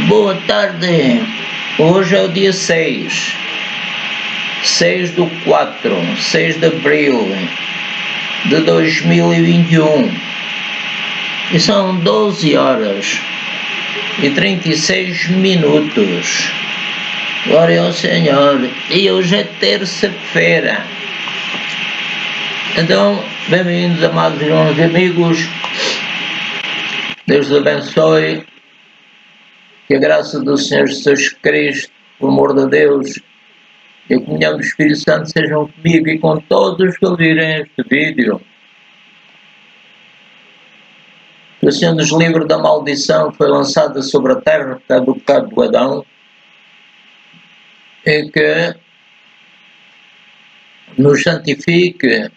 Boa tarde, hoje é o dia 6 de abril de 2021 e são 12 horas e 36 minutos. Glória ao Senhor, e hoje é terça-feira. Então, bem-vindos, amados irmãos e amigos. Deus os abençoe. Que a graça do Senhor Jesus Cristo, o amor de Deus e a comunhão do Espírito Santo sejam comigo e com todos que ouvirem este vídeo. Que o Senhor nos livre da maldição que foi lançada sobre a terra por causa do pecado de Adão e que nos santifique,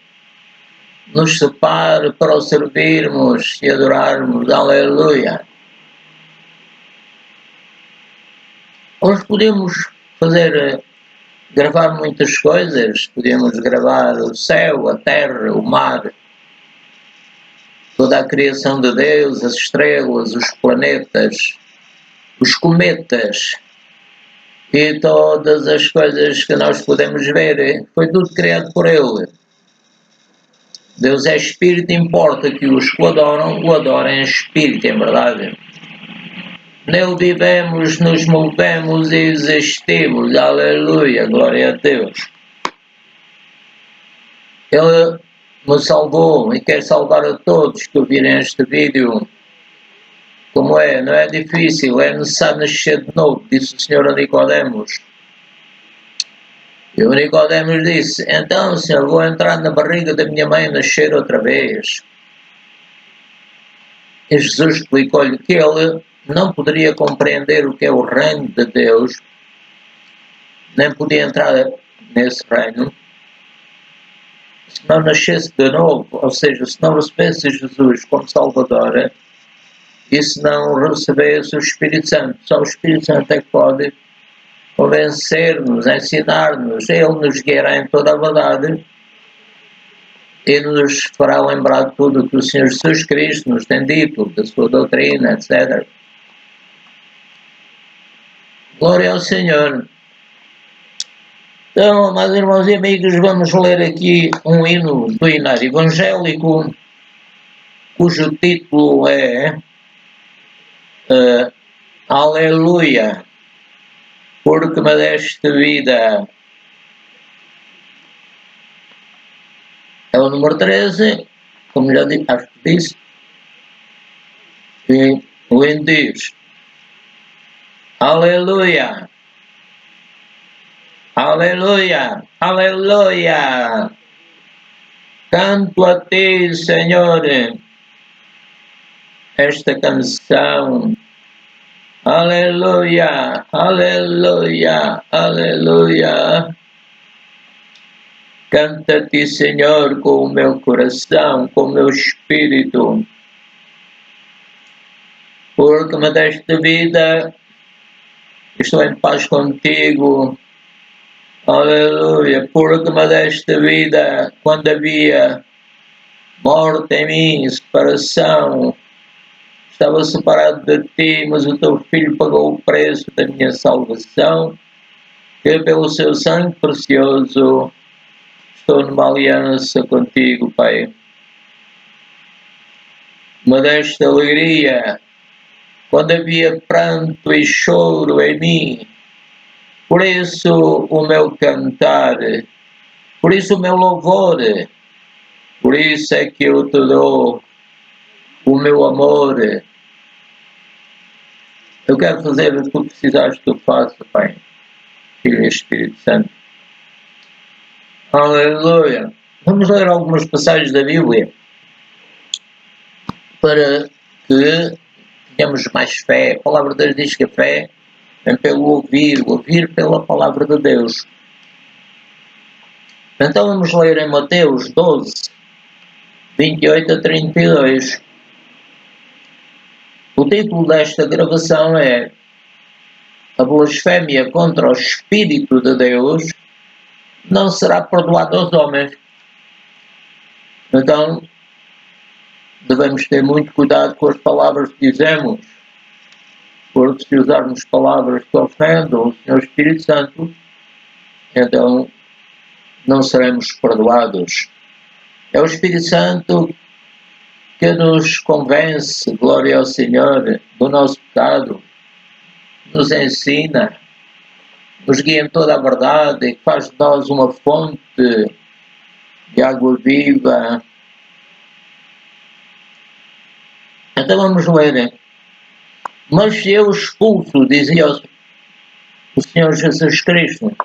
nos separe para o servirmos e adorarmos. Aleluia! Hoje podemos gravar muitas coisas, podemos gravar o céu, a terra, o mar, toda a criação de Deus, as estrelas, os planetas, os cometas e todas as coisas que nós podemos ver, foi tudo criado por Ele. Deus é Espírito, importa que os que o adorem em Espírito, em verdade. Nele vivemos, nos movemos e existimos. Aleluia, glória a Deus. Ele me salvou e quer salvar a todos que ouvirem este vídeo. Como é? Não é difícil, é necessário nascer de novo, disse o Senhor a Nicodemos. E o Nicodemos disse: então, Senhor, vou entrar na barriga da minha mãe e nascer outra vez. E Jesus explicou-lhe que ele não poderia compreender o que é o reino de Deus, nem podia entrar nesse reino, se não nascesse de novo, ou seja, se não recebesse Jesus como Salvador e se não recebesse o Espírito Santo. Só o Espírito Santo é que pode convencer-nos, ensinar-nos, ele nos guiará em toda a verdade e nos fará lembrar de tudo o que o Senhor Jesus Cristo nos tem dito, da sua doutrina, etc. Glória ao Senhor. Então, meus irmãos e amigos, vamos ler aqui um hino do hinário evangélico, cujo título é Aleluia, porque me deste vida. É o número 13, como já disse, acho que disse, e o hino diz: Aleluia, aleluia, aleluia, canto a ti, Senhor, esta canção. Aleluia, aleluia, aleluia. Canta a ti, Senhor, com o meu coração, com o meu espírito, porque me deste vida, estou em paz contigo. Aleluia, porque me deste vida quando havia morte em mim, separação. Estava separado de ti, mas o teu Filho pagou o preço da minha salvação, que pelo seu sangue precioso estou numa aliança contigo, Pai. Me deste alegria quando havia pranto e choro em mim. Por isso o meu cantar, por isso o meu louvor, por isso é que eu te dou o meu amor. Eu quero fazer o que tu precisares que eu faça, Pai, Filho e Espírito Santo. Aleluia. Vamos ler algumas passagens da Bíblia para que tenhamos mais fé. A palavra de Deus diz que a fé vem pelo ouvir pela palavra de Deus. Então vamos ler em Mateus 12, 28 a 32. O título desta gravação é A blasfémia contra o Espírito de Deus não será perdoada aos homens. Então, devemos ter muito cuidado com as palavras que dizemos, porque porque se usarmos palavras que ofendam o Senhor Espírito Santo, então não seremos perdoados. É o Espírito Santo que nos convence, glória ao Senhor, do nosso pecado, nos ensina, nos guia em toda a verdade e faz de nós uma fonte de água viva. Então vamos ler. Mas se eu expulso, dizia o Senhor Jesus Cristo,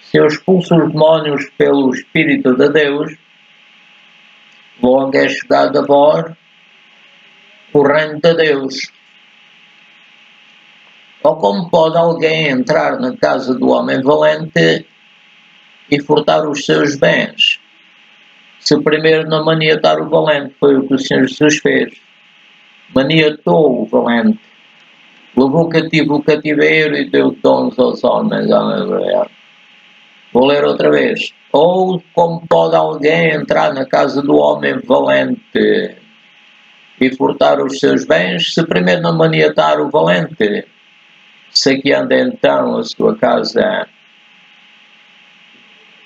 se eu expulso os demónios pelo Espírito de Deus, logo é chegado a vós o reino de Deus. Ou como pode alguém entrar na casa do homem valente e furtar os seus bens, se primeiro não maniatar o valente? Foi o que o Senhor Jesus fez. Maniatou o valente, levou cativo o cativeiro e deu dons aos homens. Vou ler outra vez. Ou como pode alguém entrar na casa do homem valente e furtar os seus bens, se primeiro não maniatar o valente, saqueando então a sua casa?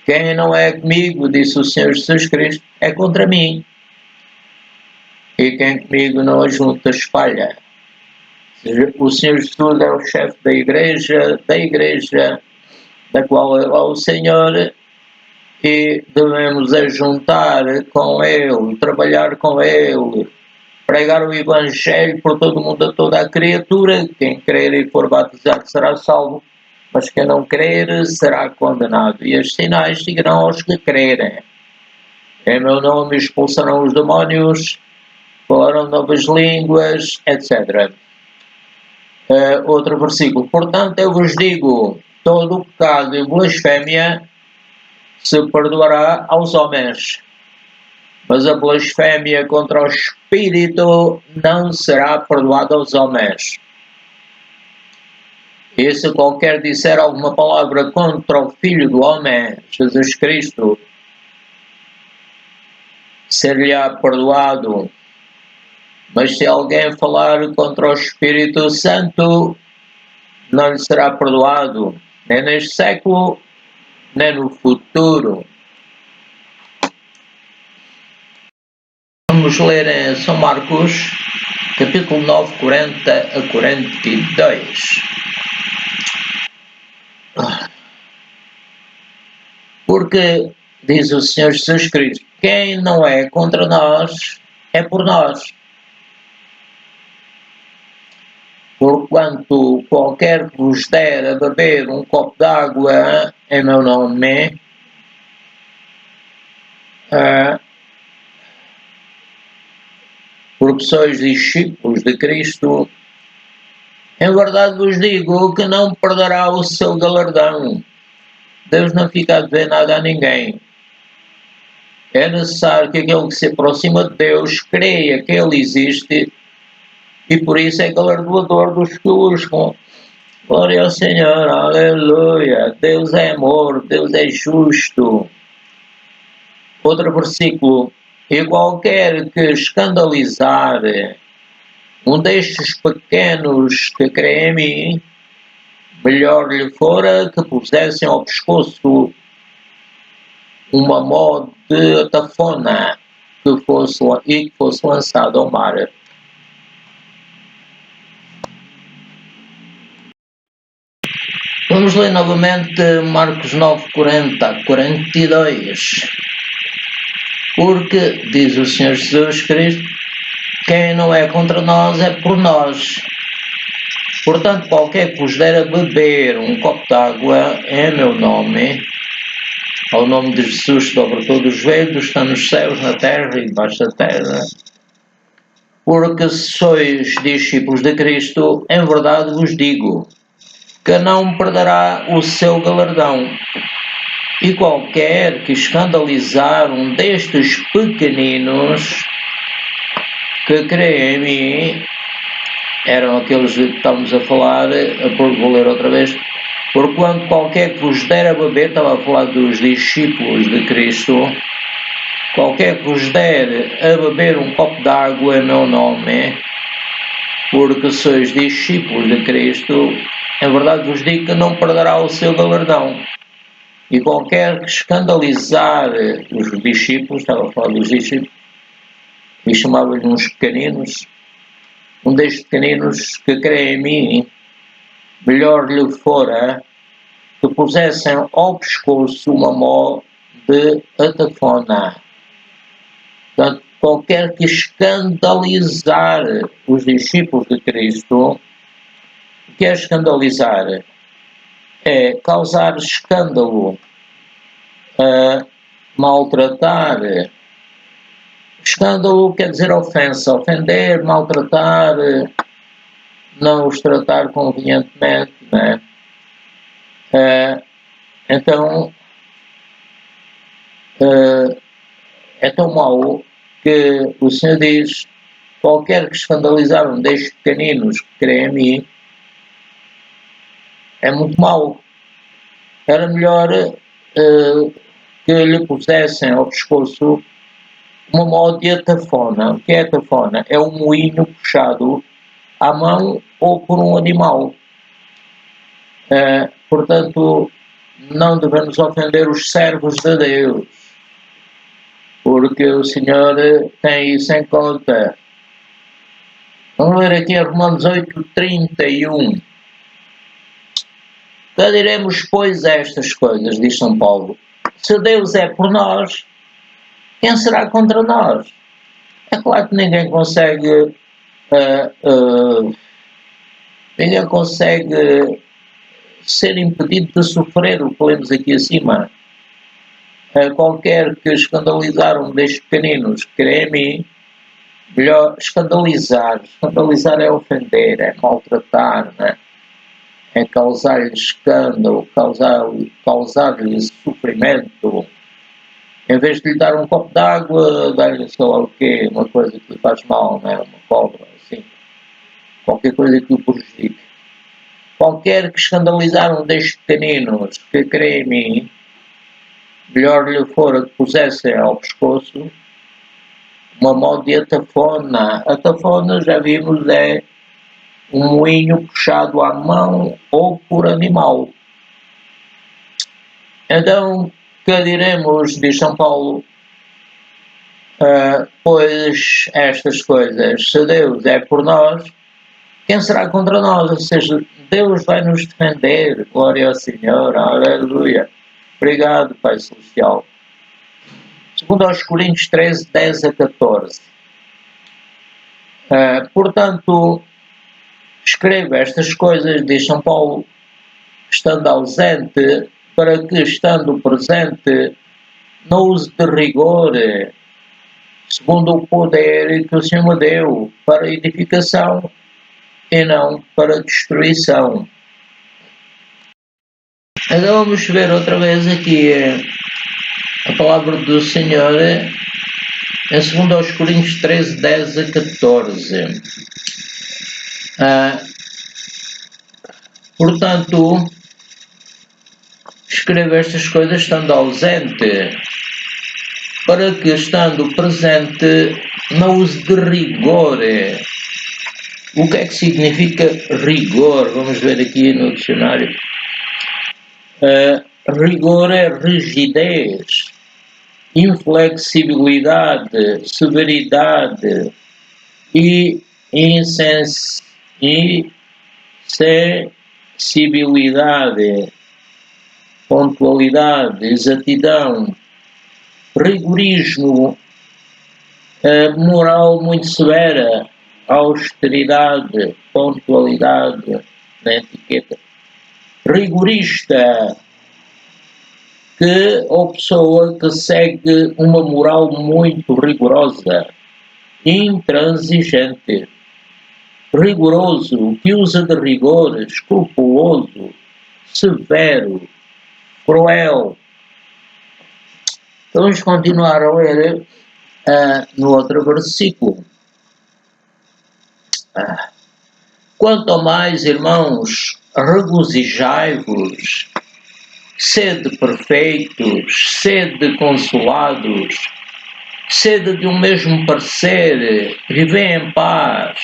Quem não é comigo, disse o Senhor Jesus Cristo, é contra mim. E quem comigo não ajunta, espalha. O Senhor Jesus é o chefe da igreja da qual é o Senhor, e devemos ajuntar com Ele, trabalhar com Ele, pregar o Evangelho por todo o mundo, a toda a criatura. Quem crer e for batizado será salvo, mas quem não crer será condenado. E os sinais seguirão aos que crerem. Em meu nome expulsarão os demónios, falarão novas línguas, etc. Outro versículo. Portanto, eu vos digo, todo o pecado e blasfémia se perdoará aos homens, mas a blasfémia contra o Espírito não será perdoada aos homens. E se qualquer disser alguma palavra contra o Filho do Homem, Jesus Cristo, ser-lhe-á perdoado. Mas se alguém falar contra o Espírito Santo, não lhe será perdoado, nem neste século, nem no futuro. Vamos ler em São Marcos, capítulo 9, 40 a 42. Porque, diz o Senhor Jesus Cristo, quem não é contra nós, é por nós. Porquanto qualquer que vos der a beber um copo d'água em meu nome, porque sois discípulos de Cristo, em verdade vos digo que não perderá o seu galardão. Deus não fica a dever nada a ninguém. É necessário que aquele que se aproxima de Deus creia que Ele existe e por isso é galardoador dos que o buscam. Glória ao Senhor, aleluia. Deus é amor, Deus é justo. Outro versículo. E qualquer que escandalizar um destes pequenos que creem em mim, melhor lhe fora que pusessem ao pescoço uma mó de atafona que fosse lançado ao mar. Vamos ler novamente Marcos 9, 40 a 42. Porque, diz o Senhor Jesus Cristo, quem não é contra nós é por nós. Portanto, qualquer que vos der a beber um copo d'água em meu nome, ao nome de Jesus dobra todo o joelho, está nos céus, na terra e debaixo da terra. Porque sois discípulos de Cristo, em verdade vos digo, que não perderá o seu galardão. E qualquer que escandalizar um destes pequeninos que creem em mim, eram aqueles que estamos a falar, vou ler outra vez, porquanto qualquer que vos der a beber, estava a falar dos discípulos de Cristo, qualquer que vos der a beber um copo d'água em meu nome, porque sois discípulos de Cristo, em verdade vos digo que não perderá o seu galardão. E qualquer que escandalizar os discípulos, estava a falar dos discípulos, e chamava-lhe uns pequeninos, um destes pequeninos que crê em mim, melhor lhe fora que pusessem ao pescoço uma mó de atafona. Portanto, qualquer que escandalizar os discípulos de Cristo, o que é escandalizar? É causar escândalo, maltratar. Escândalo quer dizer ofensa, ofender, maltratar, não os tratar convenientemente, né? Então, é tão mau que o Senhor diz: qualquer que escandalizar um destes pequeninos que creem em mim, é muito mau. Era melhor que lhe pusessem ao pescoço uma mó de atafona. O que é atafona? É um moinho puxado à mão ou por um animal. Portanto, não devemos ofender os servos de Deus, porque o Senhor tem isso em conta. Vamos ler aqui em Romanos 8:31. Que diremos, pois, estas coisas, diz São Paulo. Se Deus é por nós, quem será contra nós? É claro que ninguém consegue ser impedido de sofrer o que lemos aqui acima. Qualquer que escandalizar um destes pequeninos que crê em mim, melhor escandalizar. Escandalizar é ofender, é maltratar, né? É causar-lhe escândalo, causar-lhe sofrimento. Em vez de lhe dar um copo d'água, dar-lhe sei lá o quê, uma coisa que lhe faz mal, né? Uma cobra, assim. Qualquer coisa que o prejudique. Qualquer que escandalizar um destes pequeninos que crê em mim, melhor lhe fora que pusessem ao pescoço uma mó de atafona. Atafona, já vimos, é um moinho puxado à mão ou por animal. Então, que diremos, diz São Paulo, pois estas coisas, se Deus é por nós, quem será contra nós? Ou seja, Deus vai nos defender, glória ao Senhor, aleluia. Obrigado, Pai Celestial. Segundo aos Coríntios 13, 10 a 14. Portanto, escreva estas coisas, diz São Paulo, estando ausente, para que, estando presente, não use de rigor, segundo o poder que o Senhor me deu, para edificação e não para destruição. Então vamos ver outra vez aqui a palavra do Senhor em 2 aos Coríntios 13, 10 a 14. Portanto, escreva estas coisas estando ausente, para que, estando presente, não use de rigor. O que é que significa rigor? Vamos ver aqui no dicionário. Rigor é rigidez, inflexibilidade, severidade e insensibilidade, pontualidade, exatidão, rigorismo, moral muito severa, austeridade, pontualidade na etiqueta. Rigorista, ou pessoa que segue uma moral muito rigorosa, intransigente. Rigoroso, que usa de rigor, escrupuloso, severo, cruel. Vamos continuar a ler no outro versículo. Quanto ao mais, irmãos, regozijai-vos, sede perfeitos, sede consolados, sede de um mesmo parecer, vivei em paz.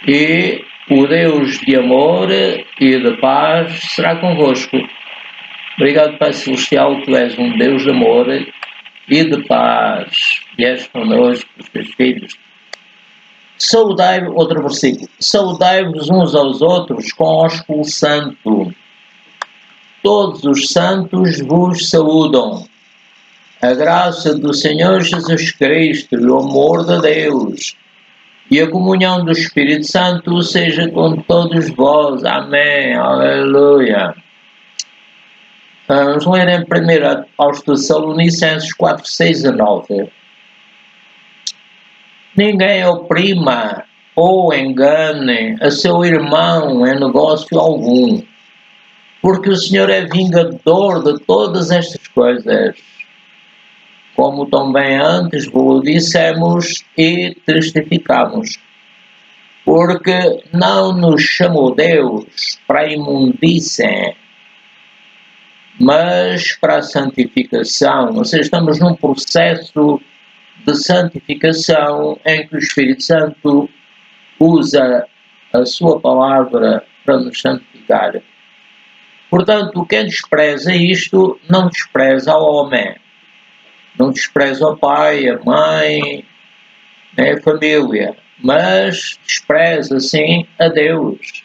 E o Deus de amor e de paz será convosco. Obrigado, Pai Celestial, tu és um Deus de amor e de paz, e és connosco, os teus filhos. Saudai-vos, outro versículo, saudai-vos uns aos outros com ósculo santo. Todos os santos vos saúdam. A graça do Senhor Jesus Cristo e o amor de Deus e a comunhão do Espírito Santo seja com todos vós. Amém. Aleluia. Vamos ler em 1 aos Tessalonicenses 4, 6 a 9. Ninguém oprima ou engane a seu irmão em negócio algum, porque o Senhor é vingador de todas estas coisas, como também antes vos dissemos e testificamos. Porque não nos chamou Deus para a imundícia, mas para a santificação. Ou seja, estamos num processo de santificação em que o Espírito Santo usa a sua palavra para nos santificar. Portanto, quem despreza isto, não despreza ao homem, não despreza o pai, a mãe, nem a família, mas despreza, sim, a Deus,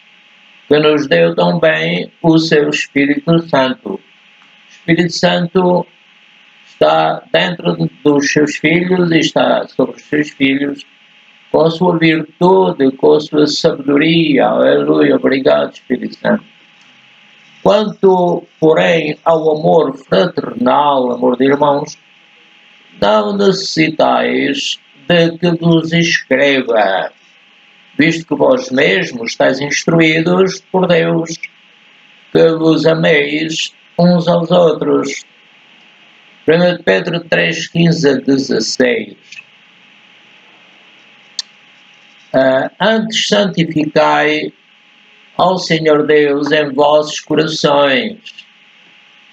que nos deu também o seu Espírito Santo. O Espírito Santo está dentro dos seus filhos e está sobre os seus filhos com a sua virtude, com a sua sabedoria. Aleluia, obrigado, Espírito Santo. Quanto, porém, ao amor fraternal, amor de irmãos, não necessitais de que vos escreva, visto que vós mesmos estáis instruídos por Deus, que vos ameis uns aos outros. 1 Pedro 3, 15 a 16. Antes santificai ao Senhor Deus em vossos corações.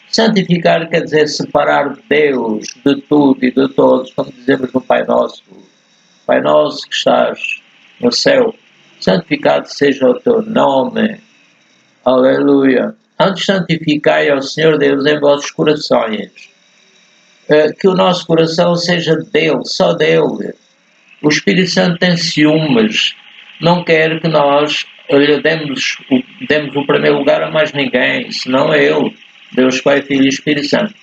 Santificar quer dizer separar Deus de tudo e de todos, como dizemos no Pai Nosso. Pai Nosso que estás no céu, santificado seja o teu nome. Aleluia. Antes santificai ao Senhor Deus em vossos corações. Que o nosso coração seja dele, só dele. O Espírito Santo tem ciúmes, não quer que nós lhe demos o primeiro lugar a mais ninguém, senão a ele, Deus Pai, Filho e Espírito Santo.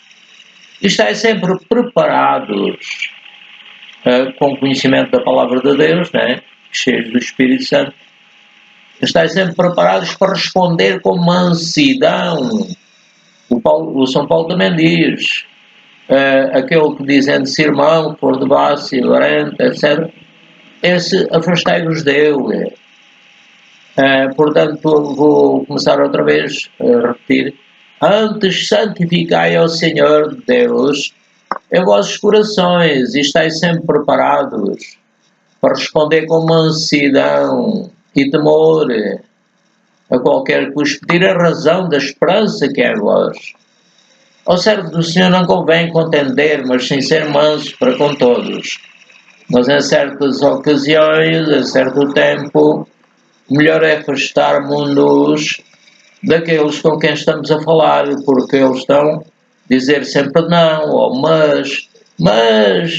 E estáis sempre preparados, com conhecimento da palavra de Deus, né? Cheios do Espírito Santo, estáis sempre preparados para responder com mansidão. O São Paulo também diz, aquele que dizendo-se irmão, for de baixo, ilorente, etc., esse afastai-vos dele. Portanto, vou começar outra vez a repetir. Antes santificai ao Senhor Deus em vossos corações e estáis sempre preparados para responder com mansidão e temor a qualquer que vos pedir a razão da esperança que é em vós. Ao servo do Senhor não convém contender, mas sim ser manso para com todos. Mas em certas ocasiões, em certo tempo, melhor é afastarmos-nos daqueles com quem estamos a falar, porque eles estão a dizer sempre não, ou mas,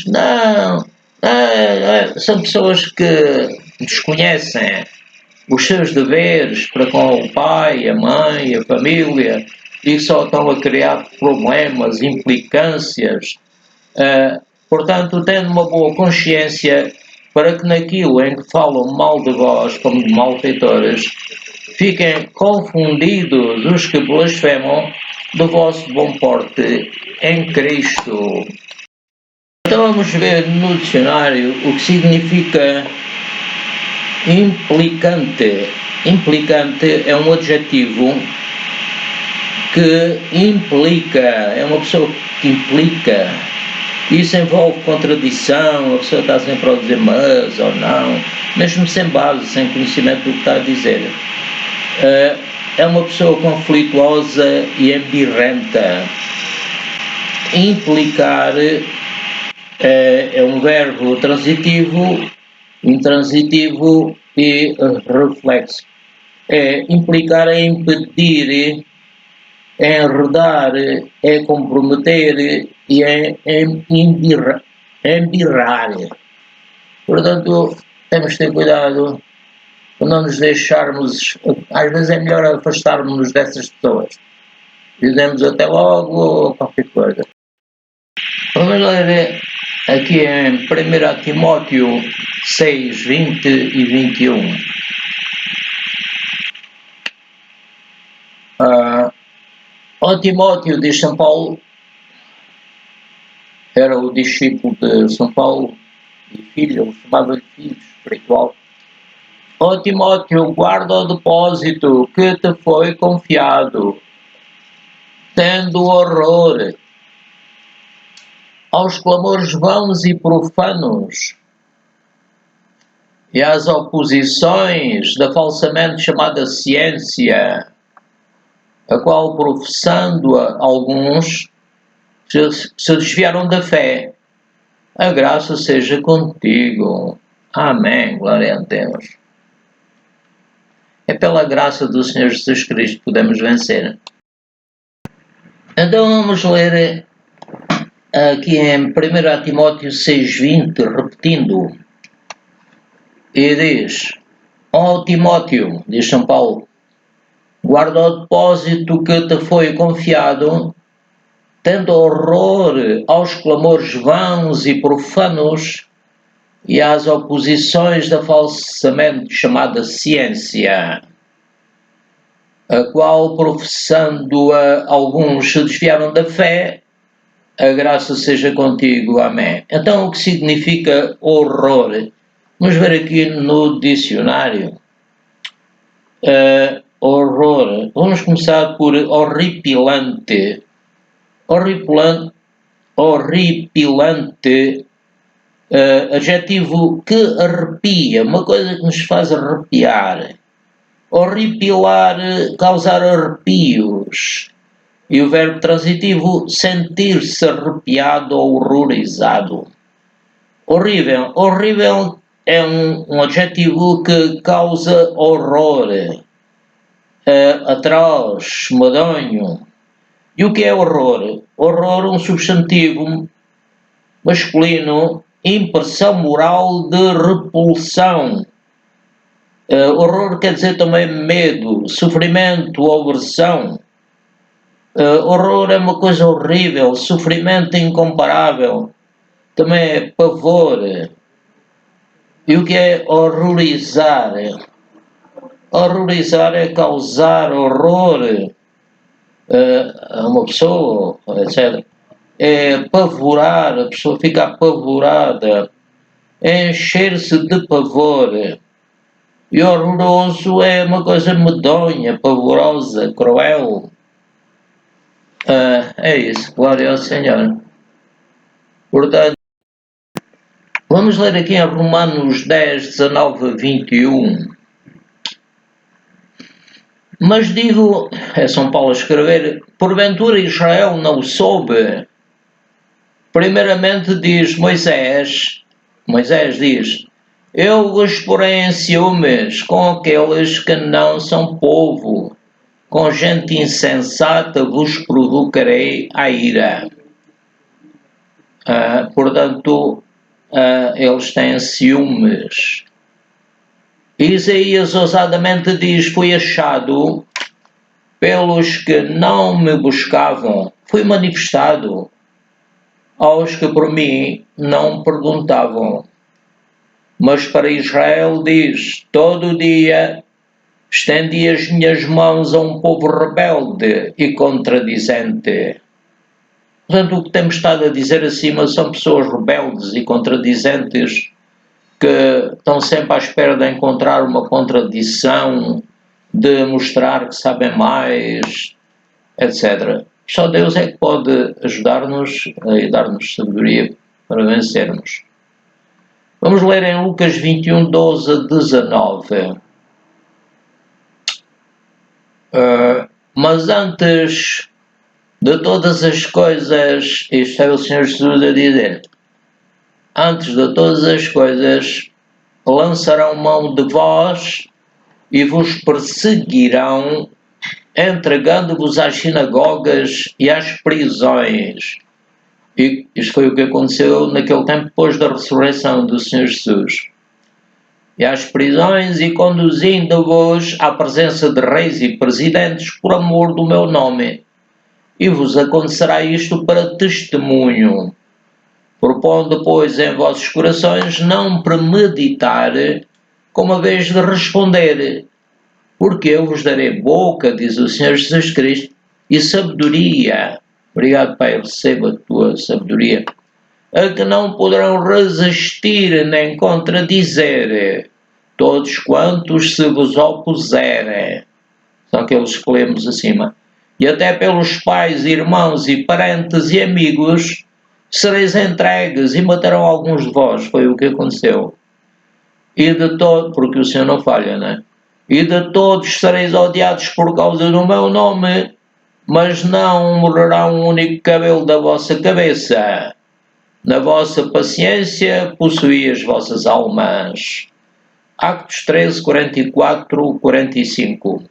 não. São pessoas que desconhecem os seus deveres para com o pai, a mãe, a família, e só estão a criar problemas, implicâncias. Portanto, tendo uma boa consciência para que naquilo em que falam mal de vós, como de malfeitores, fiquem confundidos os que blasfemam do vosso bom porte em Cristo. Então vamos ver no dicionário o que significa implicante. Implicante é um adjetivo que implica, é uma pessoa que implica. Isso envolve contradição, a pessoa está sempre a dizer mas ou não, mesmo sem base, sem conhecimento do que está a dizer. É uma pessoa conflituosa e embirrenta. Implicar é um verbo transitivo, intransitivo e reflexo. É implicar, é impedir, é enredar, é comprometer e é embirrar. Portanto, temos de ter cuidado para não nos deixarmos. Às vezes é melhor afastarmos-nos dessas pessoas. Dizemos até logo ou qualquer coisa. Vamos ler aqui em 1 Timóteo 6, 20 e 21. Ó Timóteo, diz São Paulo, era o discípulo de São Paulo e filho, ele chamava-lhe filho espiritual. Ó Timóteo, guarda o depósito que te foi confiado, tendo horror aos clamores vãos e profanos e às oposições da falsamente chamada ciência, a qual, professando-a alguns, se desviaram da fé. A graça seja contigo. Amém. Glória a Deus. É pela graça do Senhor Jesus Cristo que podemos vencer. Então vamos ler aqui em 1 Timóteo 6,20, repetindo. E diz: ó Timóteo, diz São Paulo, guarda o depósito que te foi confiado, tendo horror aos clamores vãos e profanos e às oposições da falsamente chamada ciência, a qual, professando-a alguns, se desviaram da fé. A graça seja contigo. Amém. Então, o que significa horror? Vamos ver aqui no dicionário. Horror. Vamos começar por horripilante. Horripilante, adjetivo que arrepia, uma coisa que nos faz arrepiar. Horripilar, causar arrepios. E o verbo transitivo, sentir-se arrepiado ou horrorizado. Horrível. Horrível é um adjetivo que causa horror. Atroz, medonho. E o que é horror? Horror, um substantivo masculino, impressão moral de repulsão. Horror quer dizer também medo, sofrimento ou aversão. Horror é uma coisa horrível, sofrimento incomparável, também é pavor. E o que é horrorizar? Horrorizar é causar horror a uma pessoa, etc. É apavorar, a pessoa fica apavorada, é encher-se de pavor. E horroroso é uma coisa medonha, pavorosa, cruel. É isso, glória ao Senhor. Portanto, vamos ler aqui em Romanos 10, 19 a 21. Mas digo, é São Paulo a escrever, porventura Israel não soube. Primeiramente diz Moisés diz, eu vos porei em ciúmes com aqueles que não são povo, com gente insensata vos provocarei a ira. Portanto, eles têm ciúmes. Isaías ousadamente diz, fui achado pelos que não me buscavam, fui manifestado aos que por mim não perguntavam. Mas para Israel diz, todo dia estendi as minhas mãos a um povo rebelde e contradizente. Portanto, o que temos estado a dizer acima são pessoas rebeldes e contradizentes que estão sempre à espera de encontrar uma contradição, de mostrar que sabem mais, etc. Só Deus é que pode ajudar-nos e dar-nos sabedoria para vencermos. Vamos ler em Lucas 21, 12 a 19. Mas antes de todas as coisas, isto é o Senhor Jesus a dizer, antes de todas as coisas, lançarão mão de vós e vos perseguirão, entregando-vos às sinagogas e às prisões. E isto foi o que aconteceu naquele tempo depois da ressurreição do Senhor Jesus. E às prisões, e conduzindo-vos à presença de reis e presidentes por amor do meu nome. E vos acontecerá isto para testemunho. Propondo, pois, em vossos corações não premeditar, como a vez de responder, porque eu vos darei boca, diz o Senhor Jesus Cristo, e sabedoria. Obrigado, Pai, receba a tua sabedoria. A que não poderão resistir nem contradizer todos quantos se vos opuserem. São aqueles que lemos acima. E até pelos pais, irmãos e parentes e amigos sereis entregues e matarão alguns de vós. Foi o que aconteceu. E de todo, porque o Senhor não falha, não é? E de todos sereis odiados por causa do meu nome, mas não morrerá um único cabelo da vossa cabeça. Na vossa paciência possuí as vossas almas. Actos 13, 44, 45.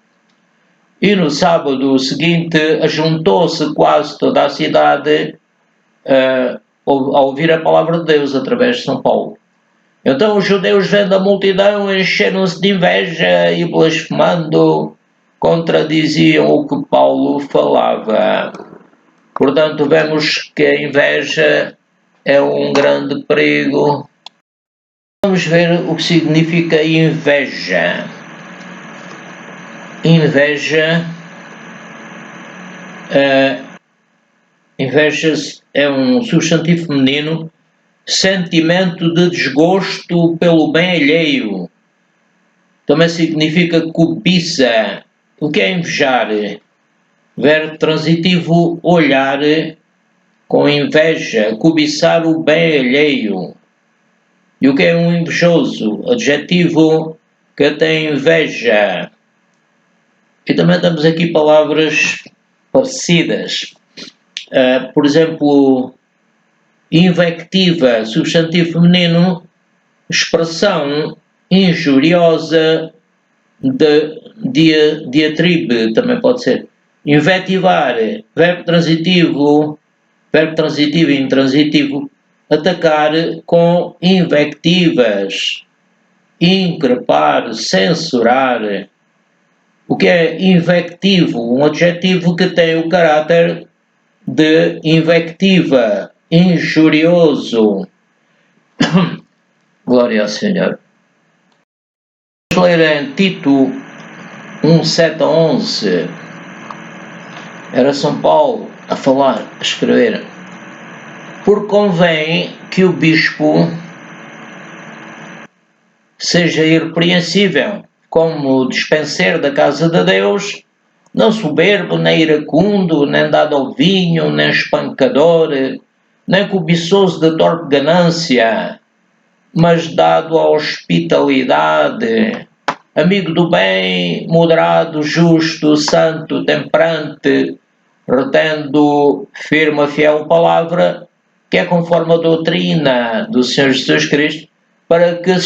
E no sábado seguinte ajuntou-se quase toda a cidade a ouvir a palavra de Deus através de São Paulo. Então os judeus, vendo a multidão, encheram-se de inveja e, blasfemando, contradiziam o que Paulo falava. Portanto, vemos que a inveja é um grande perigo. Vamos ver o que significa inveja. Inveja é um substantivo feminino, sentimento de desgosto pelo bem alheio. Também significa cobiça. O que é invejar? Verbo transitivo, olhar com inveja, cobiçar o bem alheio. E o que é um invejoso? Adjetivo que tem inveja. E também temos aqui palavras parecidas. Por exemplo, invectiva, substantivo feminino, expressão injuriosa, de diatribe, também pode ser. Invectivar, verbo transitivo e intransitivo, atacar com invectivas, increpar, censurar. O que é invectivo? Um adjetivo que tem o caráter de invectiva, injurioso. Glória ao Senhor. Vamos ler em Tito 1, 7 a 11. Era São Paulo a falar, a escrever. Porque convém que o bispo seja irrepreensível, como dispenseiro da casa de Deus, não soberbo, nem iracundo, nem dado ao vinho, nem espancador, nem cobiçoso de torpe ganância, mas dado à hospitalidade, amigo do bem, moderado, justo, santo, temperante, retendo firme a fiel palavra, que é conforme a doutrina do Senhor Jesus Cristo, para que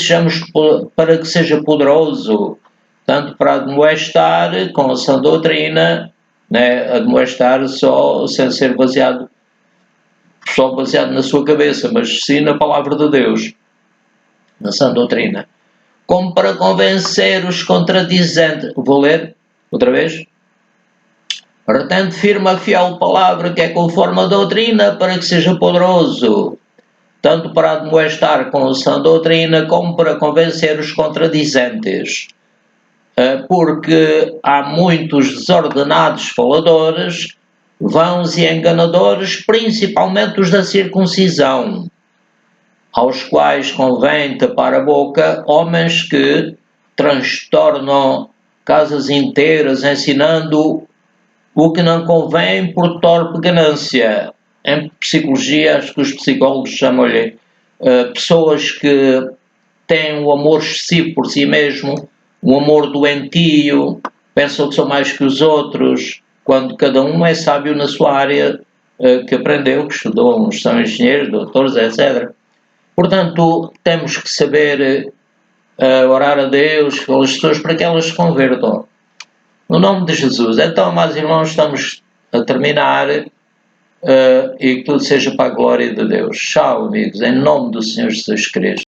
seja poderoso, tanto para admoestar com a sã doutrina, né, admoestar só sem ser baseado na sua cabeça, mas sim na palavra de Deus, na sã doutrina, como para convencer os contradizentes. Vou ler outra vez. Retendo firme a fiel palavra, que é conforme a doutrina, para que seja poderoso, tanto para admoestar com a sã doutrina, como para convencer os contradizentes. Porque há muitos desordenados faladores, vãos e enganadores, principalmente os da circuncisão, aos quais convém tapar a boca homens que transtornam casas inteiras, ensinando o que não convém por torpe ganância. Em psicologia, acho que os psicólogos chamam-lhe pessoas que têm o amor excessivo por si mesmo, um amor doentio, pensam que são mais que os outros, quando cada um é sábio na sua área que aprendeu, que estudou, uns são engenheiros, doutores, etc. Portanto, temos que saber orar a Deus pelas pessoas para que elas se convertam. No nome de Jesus. Então, amados irmãos, estamos a terminar e que tudo seja para a glória de Deus. Tchau, amigos, em nome do Senhor Jesus Cristo.